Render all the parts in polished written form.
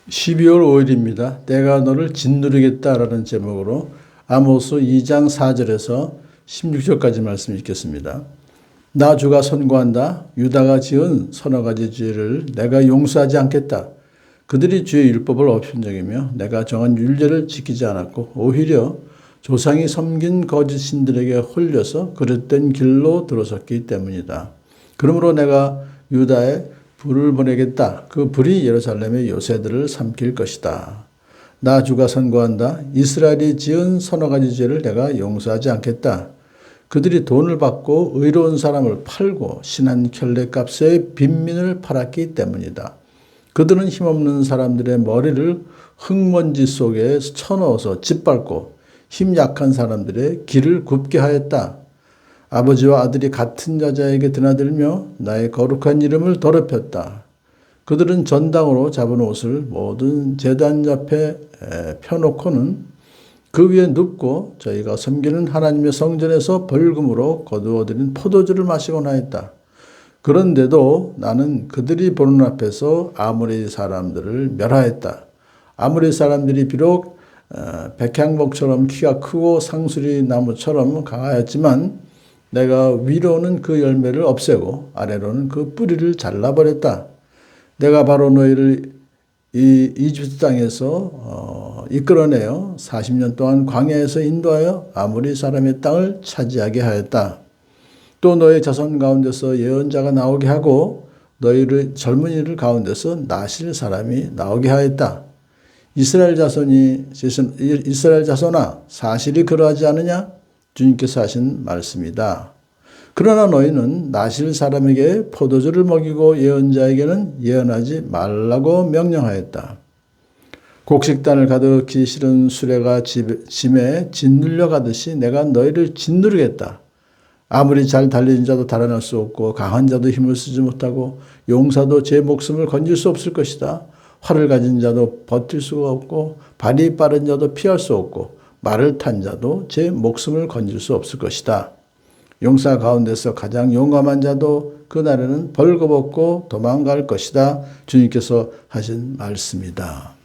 12월 5일입니다. 내가 너를 짓누르겠다라는 제목으로 아모스 2장 4절에서 16절까지 말씀 읽겠습니다. 나 주가 선고한다. 유다가 지은 서너 가지 죄를 내가 용서하지 않겠다. 그들이 주의 율법을 어편적이며 내가 정한 율례를 지키지 않았고 오히려 조상이 섬긴 거짓 신들에게 홀려서 그릇된 길로 들어섰기 때문이다. 그러므로 내가 유다에 불을 보내겠다. 그 불이 예루살렘의 요새들을 삼킬 것이다. 나 주가 선고한다. 이스라엘이 지은 서너 가지 죄를 내가 용서하지 않겠다. 그들이 돈을 받고 의로운 사람을 팔고 신한 켤레값의 빈민을 팔았기 때문이다. 그들은 힘없는 사람들의 머리를 흙먼지 속에 쳐넣어서 짓밟고 힘 약한 사람들의 길을 굽게 하였다. 아버지와 아들이 같은 여자에게 드나들며 나의 거룩한 이름을 더럽혔다. 그들은 전당으로 잡은 옷을 모든 제단 옆에 펴놓고는 그 위에 눕고 저희가 섬기는 하나님의 성전에서 벌금으로 거두어들인 포도주를 마시곤 하였다. 그런데도 나는 그들이 보는 앞에서 아모리 사람들을 멸하였다. 아모리 사람들이 비록 백향목처럼 키가 크고 상수리 나무처럼 강하였지만 내가 위로는 그 열매를 없애고 아래로는 그 뿌리를 잘라버렸다. 내가 바로 너희를 이 이집트 땅에서 이끌어내어 40년 동안 광야에서 인도하여 아모리 사람의 땅을 차지하게 하였다. 또 너희 자손 가운데서 예언자가 나오게 하고 너희를 젊은이들 가운데서 나실 사람이 나오게 하였다. 이스라엘 자손아 사실이 그러하지 않느냐? 주님께서 하신 말씀이다. 그러나 너희는 나실 사람에게 포도주를 먹이고 예언자에게는 예언하지 말라고 명령하였다. 곡식단을 가득히 실은 수레가 짐에 짓눌려 가듯이 내가 너희를 짓누르겠다. 아무리 잘 달리는 자도 달아날 수 없고 강한 자도 힘을 쓰지 못하고 용사도 제 목숨을 건질 수 없을 것이다. 활을 가진 자도 버틸 수가 없고 발이 빠른 자도 피할 수 없고 말을 탄 자도 제 목숨을 건질 수 없을 것이다. 용사 가운데서 가장 용감한 자도 그날에는 벌거벗고 도망갈 것이다. 주님께서 하신 말씀이다.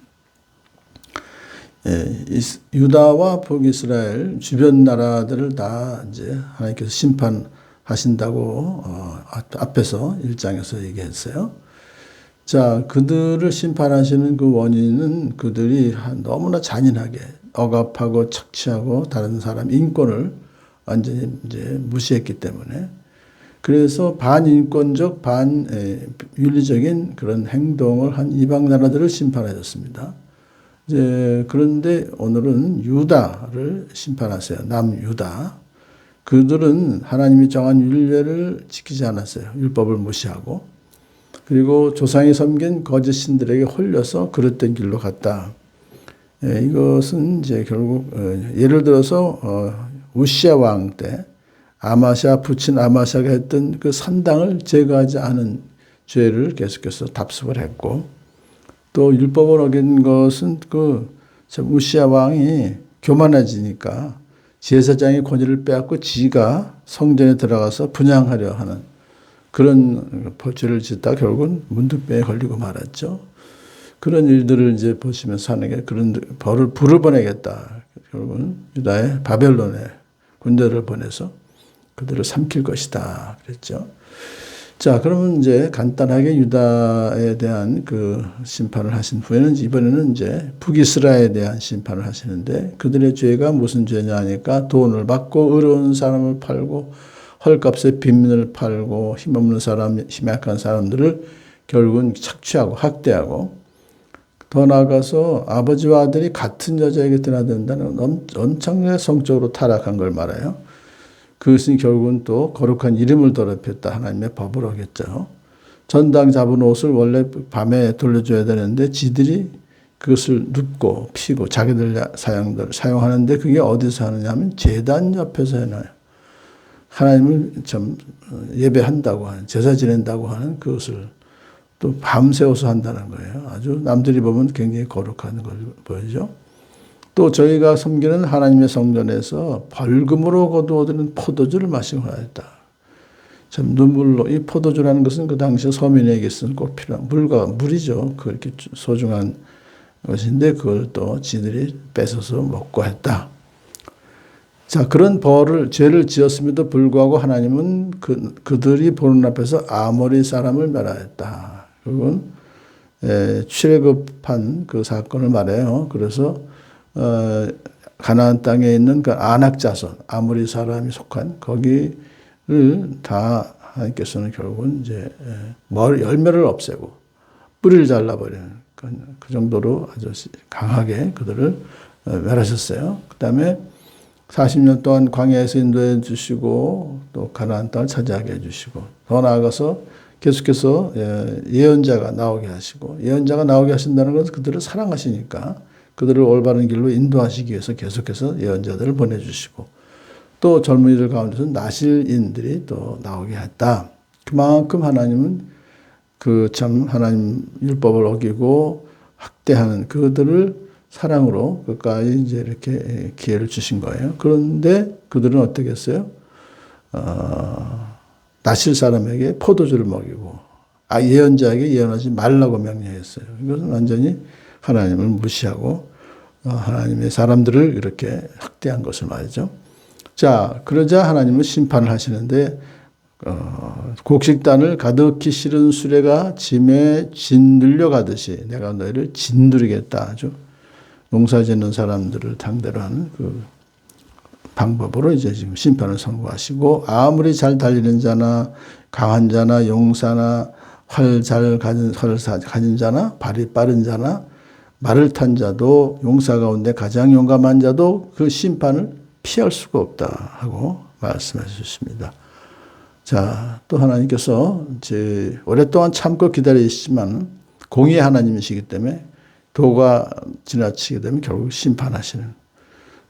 유다와 북이스라엘 주변 나라들을 다 이제 하나님께서 심판하신다고 앞에서 1장에서 얘기했어요. 자, 그들을 심판하시는 그 원인은 그들이 너무나 잔인하게 억압하고 착취하고 다른 사람 인권을 완전히 이제 무시했기 때문에 그래서 반인권적 반윤리적인 그런 행동을 한 이방 나라들을 심판하셨습니다. 이제 그런데 오늘은 유다를 심판하세요. 남유다. 그들은 하나님이 정한 율례를 지키지 않았어요. 율법을 무시하고 그리고 조상이 섬긴 거짓 신들에게 홀려서 그릇된 길로 갔다. 이것은 이제 결국 예를 들어서 우시아 왕 때 아마샤 부친 아마샤가 했던 그 산당을 제거하지 않은 죄를 계속해서 답습을 했고 또 율법을 어긴 것은 우시아 왕이 교만해지니까 제사장의 권위를 빼앗고 지가 성전에 들어가서 분향하려 하는 그런 죄를 짓다 결국은 문둥병에 걸리고 말았죠. 그런 일들을 이제 보시면서 하는 게 그런 불을 보내겠다. 결국은 유다의 바벨론에 군대를 보내서 그들을 삼킬 것이다. 그랬죠. 자, 그러면 이제 간단하게 유다에 대한 그 심판을 하신 후에는 이번에는 이제 북이스라엘에 대한 심판을 하시는데 그들의 죄가 무슨 죄냐 하니까 돈을 받고 의로운 사람을 팔고 헐값에 빈민을 팔고 힘없는 사람, 힘 약한 사람들을 결국은 착취하고 학대하고 더 나아가서 아버지와 아들이 같은 여자에게 드나든다는 엄청나게 성적으로 타락한 걸 말해요. 그것은 결국은 또 거룩한 이름을 더럽혔다. 하나님의 법을 어겼죠. 전당 잡은 옷을 원래 밤에 돌려줘야 되는데 지들이 그것을 눕고 피고 자기들 사용하는데 그게 어디서 하느냐 하면 제단 옆에서 해놔요. 하나님을 좀 예배한다고 하는 제사 지낸다고 하는 그것을 또 밤새워서 한다는 거예요. 아주 남들이 보면 굉장히 거룩한 걸 보이죠. 또 저희가 섬기는 하나님의 성전에서 벌금으로 거두어들인 포도주를 마시고 하였다. 참 눈물로 이 포도주라는 것은 그 당시 서민에게 있어서 꼭 필요한 물이죠. 그렇게 소중한 것인데 그걸 또 지들이 뺏어서 먹고 했다. 자, 그런 죄를 지었음에도 불구하고 하나님은 그들이 보는 앞에서 아모리 사람을 멸하였다. 그건 출애굽한 그 사건을 말해요. 그래서 가나안 땅에 있는 그 아낙 자손, 아모리 사람이 속한 거기를 다 하나님께서는 결국은 이제 열매를 없애고 뿌리를 잘라버리는 그 정도로 아주 강하게 그들을 멸하셨어요. 그 다음에 40년 동안 광야에서 인도해 주시고 또 가나안 땅을 차지하게 해주시고 더 나아가서 계속해서 예언자가 나오게 하시고 예언자가 나오게 하신다는 것은 그들을 사랑하시니까 그들을 올바른 길로 인도하시기 위해서 계속해서 예언자들을 보내주시고 또 젊은이들 가운데서 나실인들이 또 나오게 했다. 그만큼 하나님은 하나님 율법을 어기고 학대하는 그들을 사랑으로 끝까지 이제 이렇게 기회를 주신 거예요. 그런데 그들은 어떻게 했어요? 나실 사람에게 포도주를 먹이고 예언자에게 예언하지 말라고 명령했어요. 이것은 완전히 하나님을 무시하고 하나님의 사람들을 이렇게 학대한 것을 말이죠. 자, 그러자 하나님은 심판을 하시는데 곡식단을 가득히 실은 수레가 짐에 짓눌려 가듯이 내가 너희를 짓누르겠다. 아주 농사 짓는 사람들을 상대로 하는 그 방법으로 이제 지금 심판을 선고하시고 아무리 잘 달리는 자나 강한 자나 용사나 활 잘 가진 자나 발이 빠른 자나 말을 탄 자도 용사 가운데 가장 용감한 자도 그 심판을 피할 수가 없다 하고 말씀해 주십니다. 자, 또 하나님께서 이제 오랫동안 참고 기다리시지만 공의의 하나님이시기 때문에 도가 지나치게 되면 결국 심판하시는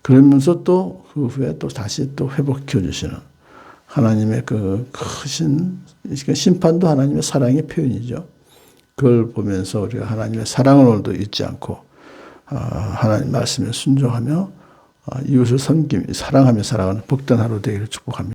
그러면서 또 그 후에 또 다시 또 회복해 주시는 하나님의 그 크신 심판도 하나님의 사랑의 표현이죠. 그걸 보면서 우리가 하나님의 사랑을 오늘도 잊지 않고 하나님 말씀에 순종하며 이웃을 섬기며 사랑하며 살아가는 복된 하루 되기를 축복합니다.